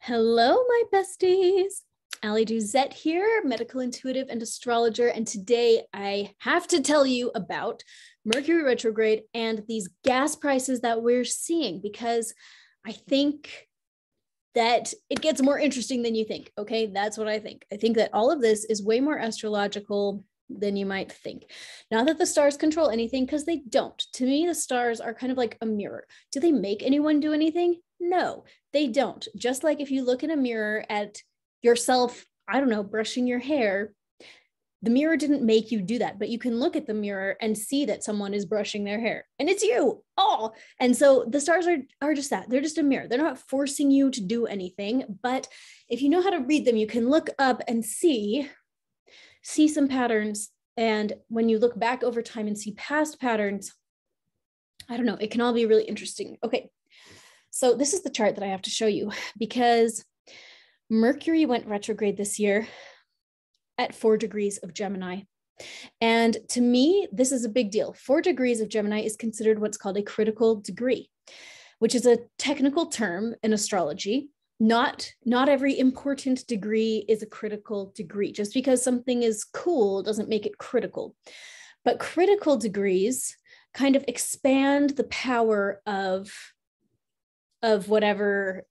Hello, my besties. Ali Duzette here, medical intuitive and astrologer. And today I have to tell you about Mercury retrograde and these gas prices that we're seeing, because I think that it gets more interesting than you think. Okay, that's what I think. I think that all of this is way more astrological than you might think. Not that the stars control anything, because they don't. To me, the stars are kind of like a mirror. Do they make anyone do anything? No, they don't. Just like if you look in a mirror at yourself, I don't know, brushing your hair, the mirror didn't make you do that, but you can look at the mirror and see that someone is brushing their hair and it's you. Oh, and so the stars are just that. They're just a mirror. They're not forcing you to do anything, but if you know how to read them, you can look up and see some patterns. And when you look back over time and see past patterns, I don't know, it can all be really interesting. Okay, so this is the chart that I have to show you, because Mercury went retrograde this year at 4 degrees of Gemini. And to me, this is a big deal. 4 degrees of Gemini is considered what's called a critical degree, which is a technical term in astrology. Not every important degree is a critical degree. Just because something is cool doesn't make it critical. But critical degrees kind of expand the power of whatever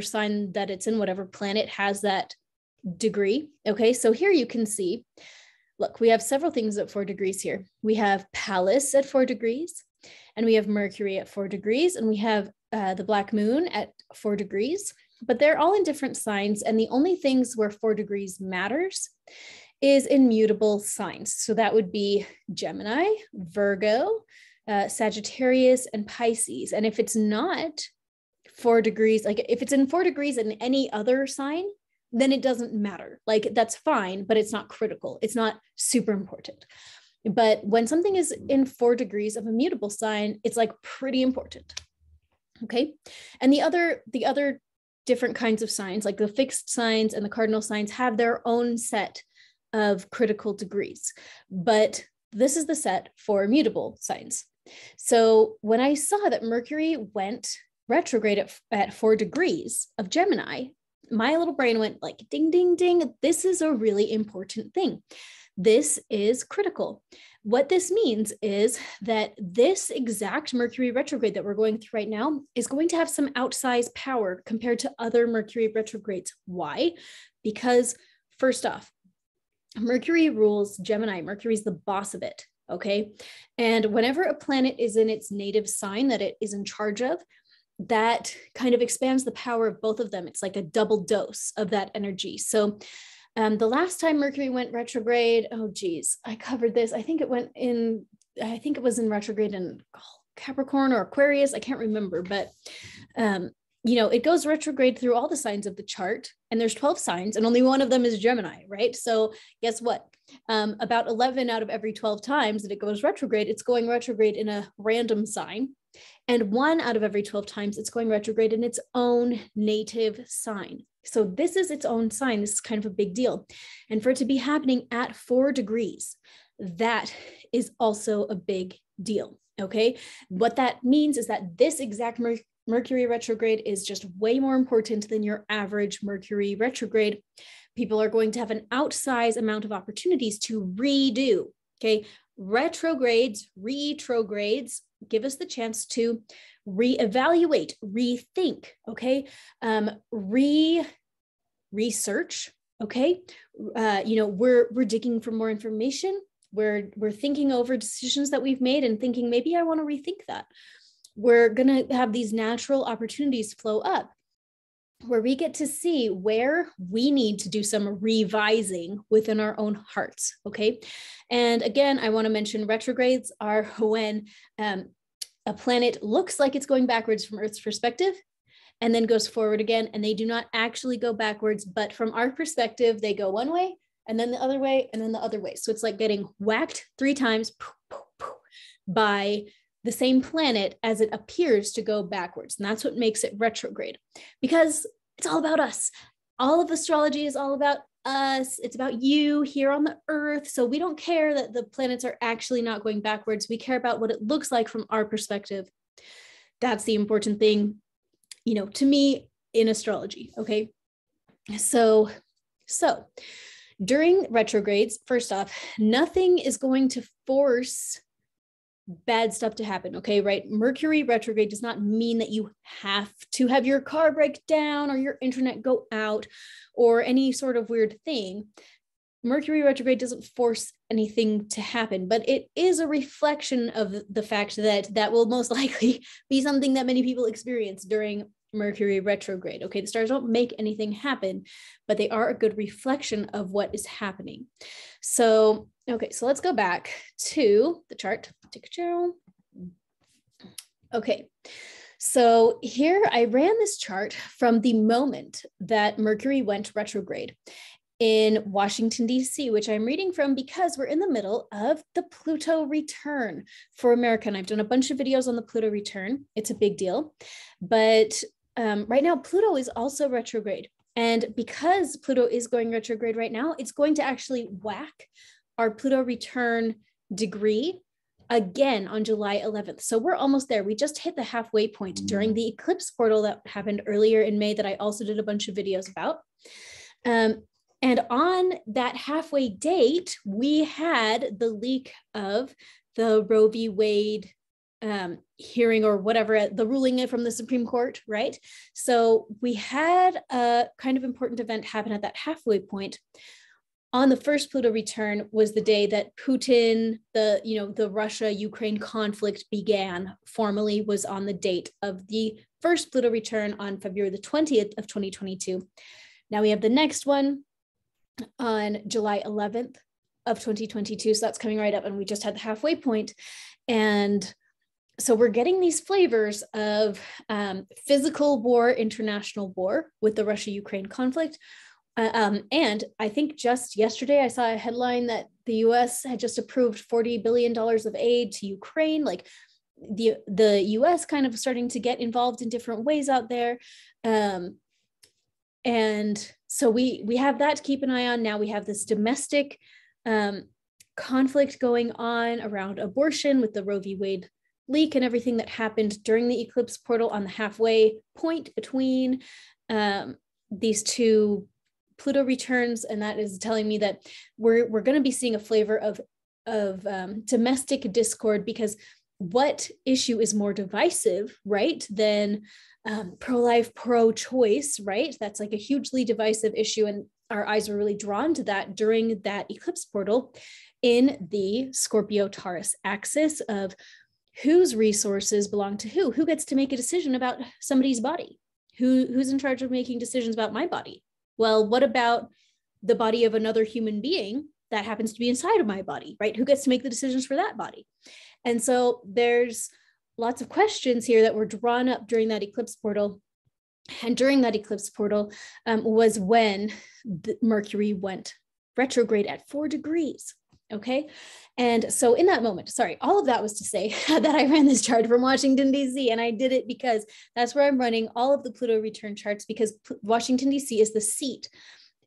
sign that it's in, whatever planet has that degree. Okay, so here you can see, look, we have several things at 4 degrees here. We have Pallas at 4 degrees, and we have Mercury at 4 degrees, and we have the Black Moon at 4 degrees, but they're all in different signs. And the only things where 4 degrees matters is in mutable signs. So that would be Gemini, Virgo, Sagittarius, and Pisces. And if it's not 4 degrees, like if it's in 4 degrees in any other sign, then it doesn't matter. Like that's fine, but it's not critical. It's not super important. But when something is in 4 degrees of a mutable sign, it's like pretty important. Okay. And the other different kinds of signs, like the fixed signs and the cardinal signs, have their own set of critical degrees. But this is the set for mutable signs. So when I saw that Mercury went retrograde at 4 degrees of Gemini, my little brain went like, ding, ding, ding. This is a really important thing. This is critical. What this means is that this exact Mercury retrograde that we're going through right now is going to have some outsized power compared to other Mercury retrogrades. Why? Because first off, Mercury rules Gemini. Mercury's the boss of it, okay? And whenever a planet is in its native sign that it is in charge of, that kind of expands the power of both of them. It's like a double dose of that energy. So the last time Mercury went retrograde, oh geez, I covered this. I think it was in retrograde in Capricorn or Aquarius. I can't remember, but it goes retrograde through all the signs of the chart, and there's 12 signs and only one of them is Gemini, right? So guess what? About 11 out of every 12 times that it goes retrograde, it's going retrograde in a random sign. And 1 out of every 12 times it's going retrograde in its own native sign. So this is its own sign. This is kind of a big deal. And for it to be happening at 4 degrees, that is also a big deal. Okay. What that means is that this exact Mercury retrograde is just way more important than your average Mercury retrograde. People are going to have an outsized amount of opportunities to redo. Okay. Retrogrades give us the chance to reevaluate, rethink, okay? Research, okay? We're digging for more information. We're thinking over decisions that we've made and thinking, maybe I want to rethink that. We're going to have these natural opportunities flow up where we get to see where we need to do some revising within our own hearts, okay? And again, I want to mention retrogrades are when a planet looks like it's going backwards from Earth's perspective and then goes forward again, and they do not actually go backwards, but from our perspective, they go one way and then the other way and then the other way. So it's like getting whacked 3 times by the same planet as it appears to go backwards. And that's what makes it retrograde, because it's all about us. All of astrology is all about us. It's about you here on the earth. So we don't care that the planets are actually not going backwards. We care about what it looks like from our perspective. That's the important thing. To me, in astrology. Okay. So during retrogrades, first off, nothing is going to force bad stuff to happen. Okay. Right. Mercury retrograde does not mean that you have to have your car break down or your internet go out or any sort of weird thing. Mercury retrograde doesn't force anything to happen, but it is a reflection of the fact that that will most likely be something that many people experience during Mercury retrograde. Okay, the stars don't make anything happen, but they are a good reflection of what is happening. So, okay, so let's go back to the chart. Take a chair. Okay, so here I ran this chart from the moment that Mercury went retrograde in Washington, D.C., which I'm reading from because we're in the middle of the Pluto return for America. And I've done a bunch of videos on the Pluto return. It's a big deal. But right now, Pluto is also retrograde. And because Pluto is going retrograde right now, it's going to actually whack our Pluto return degree again on July 11th. So we're almost there. We just hit the halfway point during the eclipse portal that happened earlier in May that I also did a bunch of videos about. And on that halfway date, we had the leak of the Roe v. Wade hearing or whatever, the ruling from the Supreme Court, right? So we had a kind of important event happen at that halfway point. On the first Pluto return was the day that Putin, the Russia-Ukraine conflict began formally, was on the date of the first Pluto return on February the 20th of 2022. Now we have the next one on July 11th of 2022. So that's coming right up, and we just had the halfway point. And so we're getting these flavors of physical war, international war with the Russia-Ukraine conflict. And I think just yesterday I saw a headline that the US had just approved $40 billion of aid to Ukraine. Like the US kind of starting to get involved in different ways out there. And so we have that to keep an eye on. Now we have this domestic conflict going on around abortion with the Roe v. Wade leak and everything that happened during the eclipse portal on the halfway point between these two Pluto returns. And that is telling me that we're going to be seeing a flavor of domestic discord, because what issue is more divisive, right, than pro-life, pro-choice, right? That's like a hugely divisive issue. And our eyes were really drawn to that during that eclipse portal in the Scorpio-Taurus axis of whose resources belong to who gets to make a decision about somebody's body, who's in charge of making decisions about my body. Well, what about the body of another human being that happens to be inside of my body, right? Who gets to make the decisions for that body? And so there's lots of questions here that were drawn up during that eclipse portal. And during that eclipse portal was when Mercury went retrograde at 4 degrees. Okay. And so in that moment, sorry, all of that was to say that I ran this chart from Washington, D.C. And I did it because that's where I'm running all of the Pluto return charts, because Washington, D.C. is the seat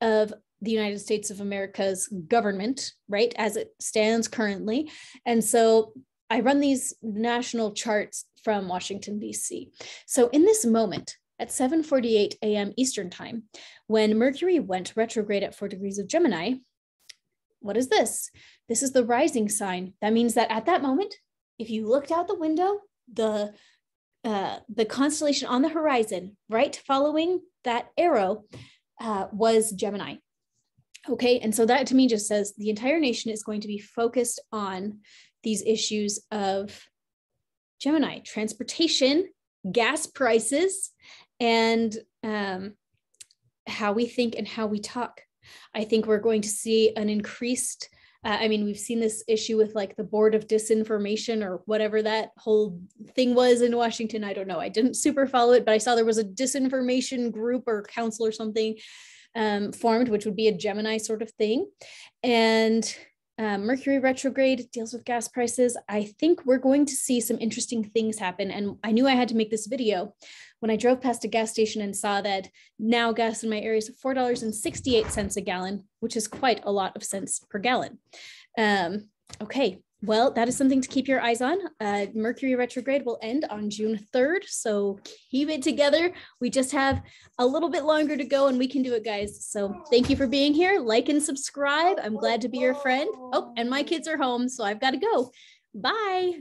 of the United States of America's government, right, as it stands currently. And so I run these national charts from Washington, D.C. So in this moment, at 7:48 a.m. Eastern time, when Mercury went retrograde at 4 degrees of Gemini, what is this? This is the rising sign. That means that at that moment, if you looked out the window, the constellation on the horizon, right, following that arrow, was Gemini. Okay, and so that to me just says the entire nation is going to be focused on these issues of Gemini, transportation, gas prices, and how we think and how we talk. I think we're going to see an increased, we've seen this issue with like the board of disinformation or whatever that whole thing was in Washington. I don't know. I didn't super follow it, but I saw there was a disinformation group or council or something formed, which would be a Gemini sort of thing. And Mercury retrograde deals with gas prices. I think we're going to see some interesting things happen. And I knew I had to make this video when I drove past a gas station and saw that now gas in my area is $4.68 a gallon, which is quite a lot of cents per gallon. Okay, Well, that is something to keep your eyes on. Mercury retrograde will end on June 3rd. So keep it together. We just have a little bit longer to go and we can do it, guys. So thank you for being here. Like and subscribe. I'm glad to be your friend. Oh, and my kids are home, so I've got to go. Bye.